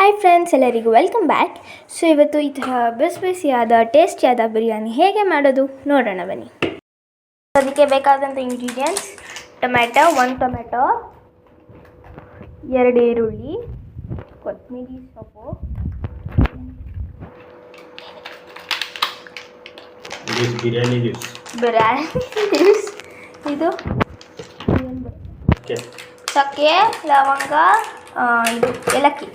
Hi friends, ಎಲ್ಲರಿಗೂ welcome back. So ಇವತ್ತು ಈ ಥರ ಬಿಸಿಯಾದ ಟೇಸ್ಟಿಯಾದ ಬಿರಿಯಾನಿ ಹೇಗೆ ಮಾಡೋದು ನೋಡೋಣ ಬನ್ನಿ. ಅದಕ್ಕೆ ಬೇಕಾದಂಥ ಇಂಗ್ರೀಡಿಯೆಂಟ್ಸ್: ಒಂದು ಟೊಮೆಟೊ, 2 ಈರುಳ್ಳಿ, ಕೊತ್ತಂಬರಿ ಸೊಪ್ಪು, ಬಿರಿಯಾನಿ ಲೀವ್ಸ್, ಇದು ಚಕ್ಕೆ, ಲವಂಗ, ಇದು ಏಲಕ್ಕಿ,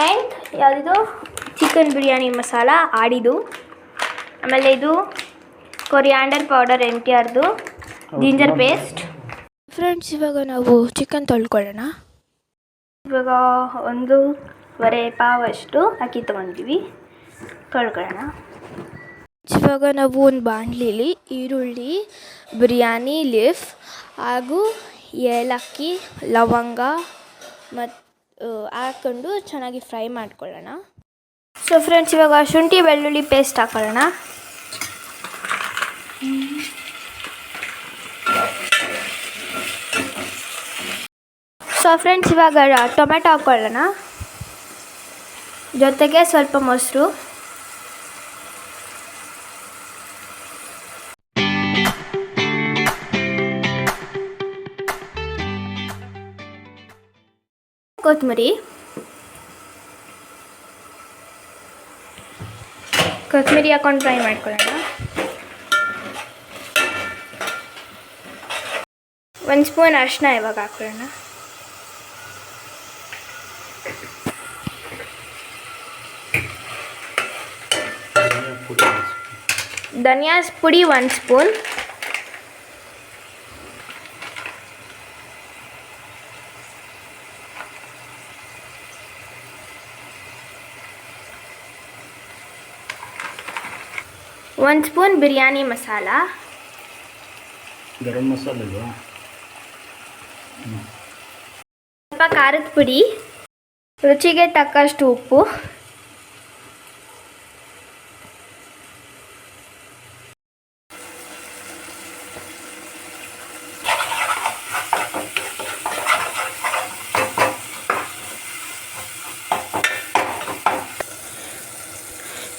ಆ್ಯಂಡ್ ಯಾವುದಿದು ಚಿಕನ್ ಬಿರಿಯಾನಿ ಮಸಾಲ ಆಡಿದು, ಆಮೇಲೆ ಇದು ಕೊರಿಯಾಂಡರ್ ಪೌಡರ್ MTRದು, ಜಿಂಜರ್ ಪೇಸ್ಟ್. ಫ್ರೆಂಡ್ಸ್, ಇವಾಗ ನಾವು ಚಿಕನ್ ತೊಳ್ಕೊಳ್ಳೋಣ. ಇವಾಗ 1.5 ಪಾವಷ್ಟು ಅಕ್ಕಿ ತೊಗೊಂಡಿವಿ, ತೊಳ್ಕೊಳ್ಳೋಣ. ಇವಾಗ ನಾವು ಒಂದು ಬಾಣಲಿಲಿ ಈರುಳ್ಳಿ, ಬಿರಿಯಾನಿ ಲೀಫ್ ಹಾಗೂ ಏಲಕ್ಕಿ, ಲವಂಗ ಮತ್ತು ಹಾಕ್ಕೊಂಡು ಚೆನ್ನಾಗಿ ಫ್ರೈ ಮಾಡ್ಕೊಳ್ಳೋಣ. ಸೊ ಫ್ರೆಂಡ್ಸ್, ಇವಾಗ ಶುಂಠಿ ಬೆಳ್ಳುಳ್ಳಿ ಪೇಸ್ಟ್ ಹಾಕೊಳ್ಳೋಣ. ಸೊ ಫ್ರೆಂಡ್ಸ್, ಇವಾಗ ಟೊಮೆಟೊ ಹಾಕ್ಕೊಳ್ಳೋಣ, ಜೊತೆಗೆ ಸ್ವಲ್ಪ ಮೊಸರು, ಕೊತ್ತಂಬರಿ ಹಾಕೊಂಡು ಫ್ರೈ ಮಾಡ್ಕೊಳ್ಳೋಣ. 1 ಸ್ಪೂನ್ ಅರಿಶಿನ ಇವಾಗ ಹಾಕೊಳ್ಳೋಣ. ಧನಿಯಾ ಪುಡಿ 1 ಸ್ಪೂನ್, ಒಂದು ಸ್ಪೂನ್ ಬಿರಿಯಾನಿ ಮಸಾಲ, ಗರಂ ಮಸಾಲೆ, ಸ್ವಲ್ಪ ಖಾರದ ಪುಡಿ, ರುಚಿಗೆ ತಕ್ಕಷ್ಟು ಉಪ್ಪು,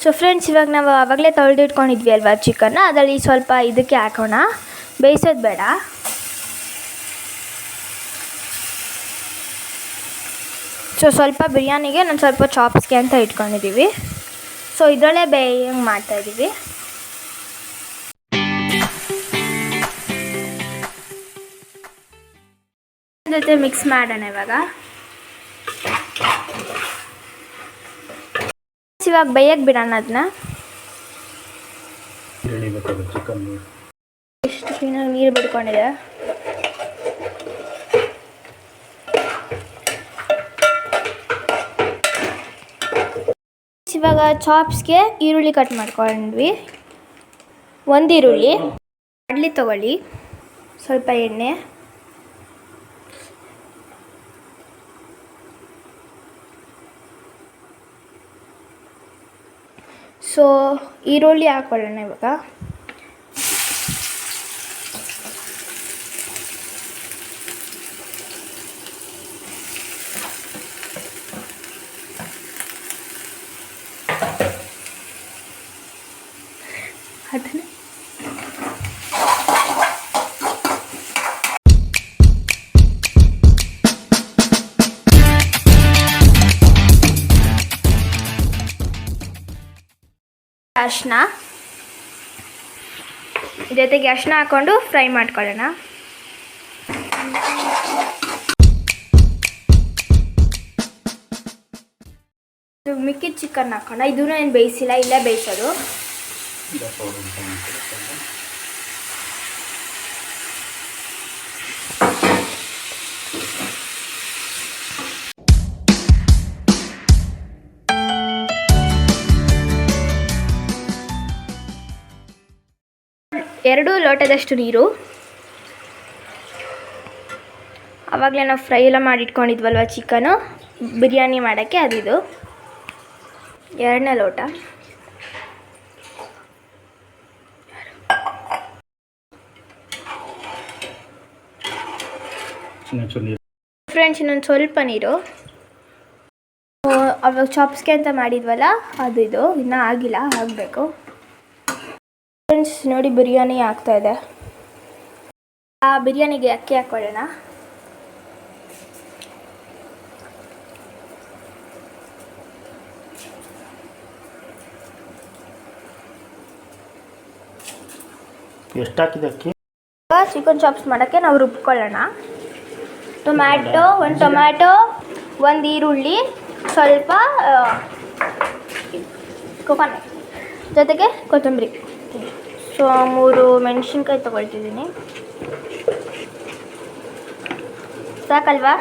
ಸೊ ಫ್ರೆಂಡ್ಸ್, ಇವಾಗ ನಾವು ಆವಾಗಲೇ ತೊಳೆದಿಟ್ಕೊಂಡಿದ್ವಿ ಅಲ್ವಾ ಚಿಕನ್ನ, ಅದರಲ್ಲಿ ಸ್ವಲ್ಪ ಇದಕ್ಕೆ ಹಾಕೋಣ. ಬೇಯಿಸೋದು ಬೇಡ. ಸೊ ಸ್ವಲ್ಪ ಬಿರಿಯಾನಿಗೆ ನಾನು ಸ್ವಲ್ಪ ಚಾಪ್ಸ್ಗೆ ಅಂತ ಇಟ್ಕೊಂಡಿದ್ದೀವಿ. ಸೊ ಇದರಲ್ಲೇ ಬೇಯಂಗೆ ಮಾಡ್ತಾಯಿದ್ದೀವಿ. ಜೊತೆ ಮಿಕ್ಸ್ ಮಾಡೋಣ. ಇವಾಗ ಬೇಯಕ್ಕೆ ಬಿಡೋಣ ಅದನ್ನ. ಎಷ್ಟು ಕ್ಲೀನಾಗಿ ನೀರು ಬಿಡ್ಕೊಂಡಿದೆ. ಇವಾಗ ಚಾಪ್ಸ್ಗೆ ಈರುಳ್ಳಿ ಕಟ್ ಮಾಡ್ಕೊಂಡ್ವಿ. 1 ಈರುಳ್ಳಿ, ಕಡಲೆ ತಗೊಳ್ಳಿ, ಸ್ವಲ್ಪ ಎಣ್ಣೆ, ಸೊ ಈರುಳ್ಳಿ ಹಾಕೊಳ್ಳೋಣ ಇವಾಗ. ಅದನ್ನು ಅರಿಶಿನ ಜೊತೆಗೆ ಅರಿಶಿನ ಹಾಕ್ಕೊಂಡು ಫ್ರೈ ಮಾಡ್ಕೊಳ್ಳೋಣ. ಇದು ಮಿಕ್ಕಿದ ಚಿಕನ್ ಹಾಕೋಣ. ಇದೂ ಏನು ಬೇಯಿಸಿಲ್ಲ, ಇಲ್ಲೇ ಬೇಯಿಸೋದು. ಎರಡು ಲೋಟದಷ್ಟು ನೀರು. ಆವಾಗಲೇ ನಾವು ಫ್ರೈ ಎಲ್ಲ ಮಾಡಿಟ್ಕೊಂಡಿದ್ವಲ್ವ ಚಿಕನು ಬಿರಿಯಾನಿ ಮಾಡೋಕ್ಕೆ, ಅದಿದು 2ನೇ ಲೋಟ. ಫ್ರೆಂಡ್ಸ್, ಇನ್ನೊಂದು ಸ್ವಲ್ಪ ನೀರು. ಅವಾಗ ಚಾಪ್ಸ್ಗೆ ಅಂತ ಮಾಡಿದ್ವಲ್ಲ ಅದು ಇದು ಇನ್ನೂ ಆಗಿಲ್ಲ, ಆಗಬೇಕು. ಫ್ರೆಂಡ್ಸ್ ನೋಡಿ ಬಿರಿಯಾನಿ ಆಗ್ತಾಯಿದೆ. ಆ ಬಿರಿಯಾನಿಗೆ ಅಕ್ಕಿ ಹಾಕ್ಕೊಳ್ಳೋಣ. ಎಷ್ಟು ಹಾಕಿದೆ ಅಕ್ಕಿ? ಚಿಕನ್ ಚಾಪ್ಸ್ ಮಾಡೋಕ್ಕೆ ನಾವು ರುಬ್ಕೊಳ್ಳೋಣ. ಒಂದು ಟೊಮ್ಯಾಟೊ, ಒಂದು ಈರುಳ್ಳಿ, ಸ್ವಲ್ಪ ಕೊಕೊನಟ್ ಜೊತೆಗೆ ಕೊತ್ತಂಬರಿ. ಸೊ 3 ಮೆಣಸಿನ್ಕಾಯಿ ತೊಗೊಳ್ತಿದ್ದೀನಿ. ಸಾಕಲ್ವಾ?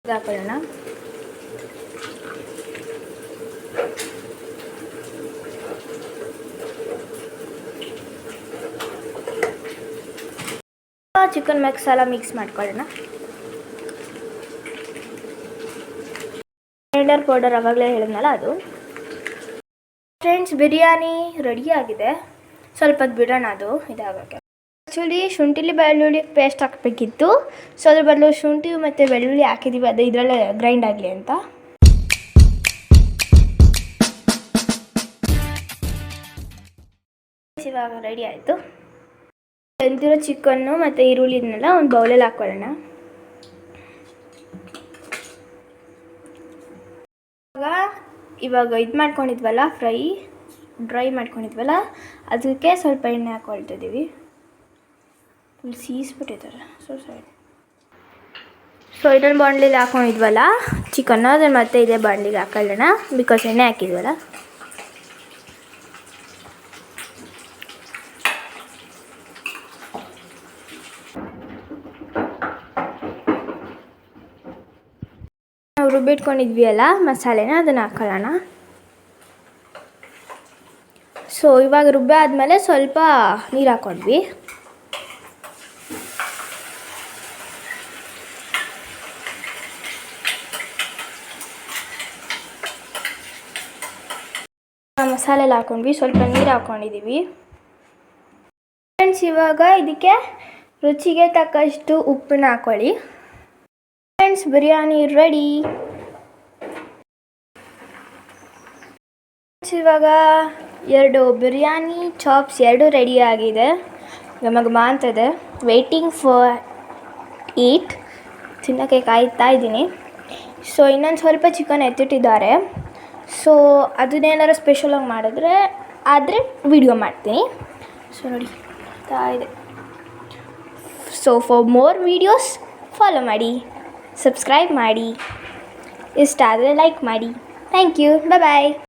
ಹಾಕೊಳ್ಳೋಣ. ಚಿಕನ್ ಮಸಾಲ ಮಿಕ್ಸ್ ಮಾಡ್ಕೊಳ್ಳೋಣ. ಗ್ರೈಂಡರ್ ಪೌಡರ್ ಆವಾಗಲೇ ಹೇಳಿದ್ನಲ್ಲ ಅದು. ಫ್ರೆಂಡ್ಸ್ ಬಿರಿಯಾನಿ ರೆಡಿಯಾಗಿದೆ. ಸ್ವಲ್ಪ ಹೊತ್ತು ಬಿಡೋಣ ಅದು ಇದಾಗೋಕ್ಕೆ. ಆ್ಯಕ್ಚುಲಿ ಶುಂಠಿಲಿ ಬೆಳ್ಳುಳ್ಳಿ ಪೇಸ್ಟ್ ಹಾಕಬೇಕಿತ್ತು. ಸೊ ಅದ್ರ ಬದಲು ಶುಂಠಿ ಮತ್ತು ಬೆಳ್ಳುಳ್ಳಿ ಹಾಕಿದ್ದೀವಿ, ಅದು ಇದರಲ್ಲೇ ಗ್ರೈಂಡ್ ಆಗಲಿ ಅಂತ. ಇವಾಗ ರೆಡಿ ಆಯಿತು. ಬೆಂದಿರೋ ಚಿಕನ್ನು ಮತ್ತು ಈರುಳ್ಳಿನೆಲ್ಲ ಒಂದು ಬೌಲಲ್ಲಿ ಹಾಕ್ಕೊಳ್ಳೋಣ. ಇವಾಗ ಇದು ಮಾಡ್ಕೊಂಡಿದ್ವಲ್ಲ ಡ್ರೈ ಮಾಡ್ಕೊಂಡಿದ್ವಲ್ಲ ಅದಕ್ಕೆ ಸ್ವಲ್ಪ ಎಣ್ಣೆ ಹಾಕ್ಕೊಳ್ತಿದ್ದೀವಿ. ಫುಲ್ ಸೀಸ್ಬಿಟ್ಟಿದ್ದಾರೆ. ಸೊ ಇದನ್ನು ಬಾಣಲಿಲಿ ಹಾಕ್ಕೊಂಡಿದ್ವಲ್ಲ ಚಿಕನ್ನು, ಅದನ್ನು ಮತ್ತೆ ಇದೇ ಬಾಣಲಿಗೆ ಹಾಕೊಳ್ಳೋಣ, ಬಿಕಾಸ್ ಎಣ್ಣೆ ಹಾಕಿದ್ವಲ್ಲ. ನಾವು ರುಬ್ಬಿಟ್ಕೊಂಡಿದ್ವಿ ಅಲ್ಲ ಮಸಾಲೆನ, ಅದನ್ನು ಹಾಕೊಳ್ಳೋಣ. ಸೊ ಇವಾಗ ರುಬ್ಬೆ ಆದಮೇಲೆ ಸ್ವಲ್ಪ ನೀರು ಹಾಕ್ಕೊಂಡ್ವಿ. ಮಸಾಲೆಲ್ಲ ಹಾಕ್ಕೊಂಡ್ವಿ, ಸ್ವಲ್ಪ ನೀರು ಹಾಕ್ಕೊಂಡಿದ್ದೀವಿ. ಫ್ರೆಂಡ್ಸ್ ಇವಾಗ ಇದಕ್ಕೆ ರುಚಿಗೆ ತಕ್ಕಷ್ಟು ಉಪ್ಪನ್ನ ಹಾಕ್ಕೊಳ್ಳಿ. Friends biryani ready. ಇವಾಗ 2 ಬಿರಿಯಾನಿ ಚಾಪ್ಸ್ 2 ರೆಡಿ ಆಗಿದೆ. ಘಮ ಅಂತದೆ. ವೇಟಿಂಗ್ ಫಾರ್ ಈಟ್. ತಿನ್ನೋಕ್ಕೆ ಕಾಯ್ತಾ ಇದ್ದೀನಿ. ಸೊ ಇನ್ನೊಂದು ಸ್ವಲ್ಪ ಚಿಕನ್ ಎತ್ತಿಟ್ಟಿದ್ದಾರೆ. ಸೊ ಅದನ್ನೇನಾರು ಸ್ಪೆಷಲಾಗಿ ಆದರೆ ವಿಡಿಯೋ ಮಾಡ್ತೀನಿ. ಸೊ ನೋಡಿ ಇದೆ. So for more videos follow ಮಾಡಿ, ಸಬ್ಸ್ಕ್ರೈಬ್ ಮಾಡಿ, ಇಷ್ಟ ಆದರೆ ಲೈಕ್ ಮಾಡಿ. Thank you. ಬಾಯ್.